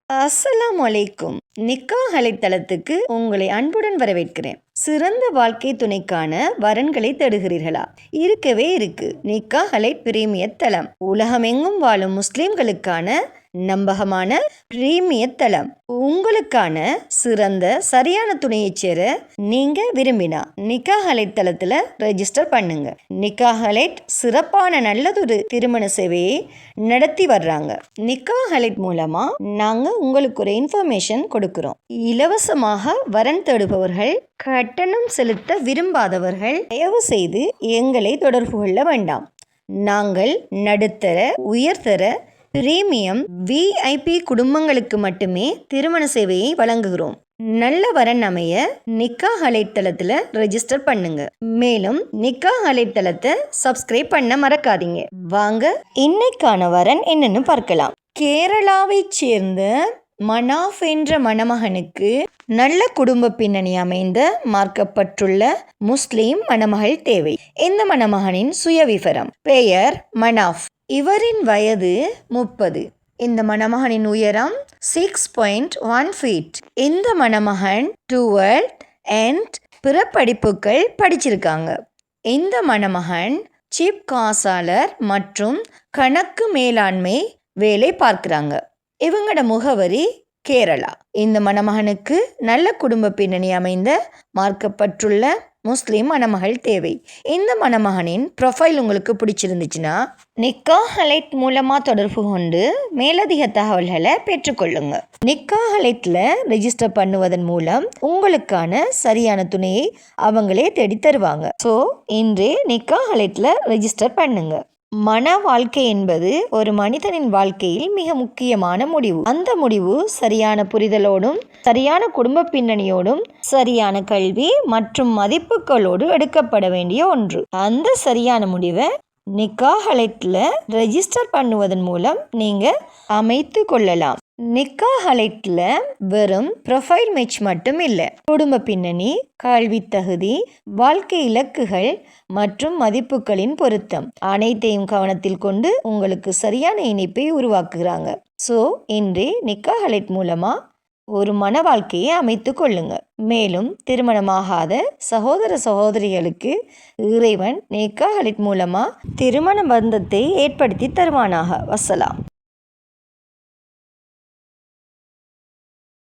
அஸ்ஸலாமு அலைக்கும். நிக்காஹ் அலைத்தளத்துக்கு உங்களை அன்புடன் வரவேற்கிறேன். சிறந்த வாழ்க்கை துணைக்கான வரன்களை தேடுகிறீர்களா? இருக்கவே இருக்கு நிக்காஹ் அலை பிரீமியர் தளம். உலகமெங்கும் வாழும் முஸ்லிம்களுக்கான நம்பகமான பிரீமியர் தளம். உங்களுக்கான சிறந்த சரியான துணையை சேர நீங்க விரும்பினா நிக்காஹ் அலைட் தளத்துல ரெஜிஸ்டர் பண்ணுங்க. நிக்காஹ் அலைட் சிறப்பான நல்லதொரு திருமண சேவையை நடத்தி வர்றாங்க. நிக்காஹ் அலைட் மூலமா நாங்க உங்களுக்கு ஒரு இன்ஃபர்மேஷன் கொடுக்கிறோம். இலவசமாக வரன் தேடுபவர்கள், கட்டணம் செலுத்த விரும்பாதவர்கள் தயவு செய்து எங்களை தொடர்பு கொள்ள வேண்டாம். நாங்கள் நடுத்தர, உயர்தர, பிரீமியம், விஐபி குடும்பங்களுக்கு மட்டுமே திருமண சேவையை வழங்குகிறோம். நல்ல வரன் அமைய நிக்காஹ் அலைட் தளத்துல ரெஜிஸ்டர் பண்ணுங்க. மேலும் நிக்காஹ் அலைட் தளத்தை சப்ஸ்கிரைப் பண்ண மறக்காதீங்க. வாங்க இன்னைக்கான வரன் என்னன்னு பார்க்கலாம். கேரளாவை சேர்ந்த மனாஃப் என்ற மணமகனுக்கு நல்ல குடும்ப பின்னணி அமைந்த மார்க்கப்பட்டுள்ள முஸ்லிம் மணமகள் தேவை. இந்த மணமகனின் சுயவிவரம்: பெயர் மனாஃப். இவரின் வயது 30. இந்த மணமகனின் உயரம் 6.1 feet. இந்த மணமகன் 12th and பிற படிப்புகள் படிச்சிருக்காங்க. இந்த மணமகன் சிப் காசாளர் மற்றும் கணக்கு மேலாண்மை வேலை பார்க்கிறாங்க. இவங்களோட முகவரி கேரளா. இந்த மணமகனுக்கு நல்ல குடும்ப பின்னணி அமைந்த மார்க்கப்பட்டுள்ள முஸ்லிம் மணமகள் தேவை. இந்த மணமகனின் ப்ரொஃபைல் உங்களுக்கு பிடிச்சிருந்துச்சுன்னா நிக்காஹ் அலைட் மூலமாக தொடர்பு கொண்டு மேலதிக தகவல்களை பெற்றுக்கொள்ளுங்க. நிக்காஹ் அலைட்ல ரெஜிஸ்டர் பண்ணுவதன் மூலம் உங்களுக்கான சரியான துணையை அவங்களே தேடி தருவாங்க. ஸோ இன்றே நிக்காஹ் அலைட்ல ரெஜிஸ்டர் பண்ணுங்க. மன வாழ்க்கை என்பது ஒரு மனிதனின் வாழ்க்கையில் மிக முக்கியமான முடிவு. அந்த முடிவு சரியான புரிதலோடும், சரியான குடும்ப பின்னணியோடும், சரியான கல்வி மற்றும் மதிப்புகளோடு எடுக்கப்பட வேண்டிய ஒன்று. அந்த சரியான முடிவை நிக்காஹ் அலைட்ல ரெஜிஸ்டர் பண்ணுவதன் மூலம் நீங்க அமைத்து கொள்ளலாம். நிக்காஹ் அலைட்ல வெறும் ப்ரொஃபைல் மேட்ச் மட்டும் இல்லை, குடும்ப பின்னணி, கல்வி தகுதி, வாழ்க்கை இலக்குகள் மற்றும் மதிப்புகளின் பொருத்தம் அனைத்தையும் கவனத்தில் கொண்டு உங்களுக்கு சரியான இணைப்பை உருவாக்குகிறாங்க. ஸோ இன்றே நிக்காஹ் அலைட் மூலமா ஒரு மன வாழ்க்கையை அமைத்து கொள்ளுங்க. மேலும் திருமணமாகாத சகோதர சகோதரிகளுக்கு இறைவன் நிக்காஹ் அலைட் மூலமா திருமண பந்தத்தை ஏற்படுத்தி தருவானாக. வஸ்ஸலாம்.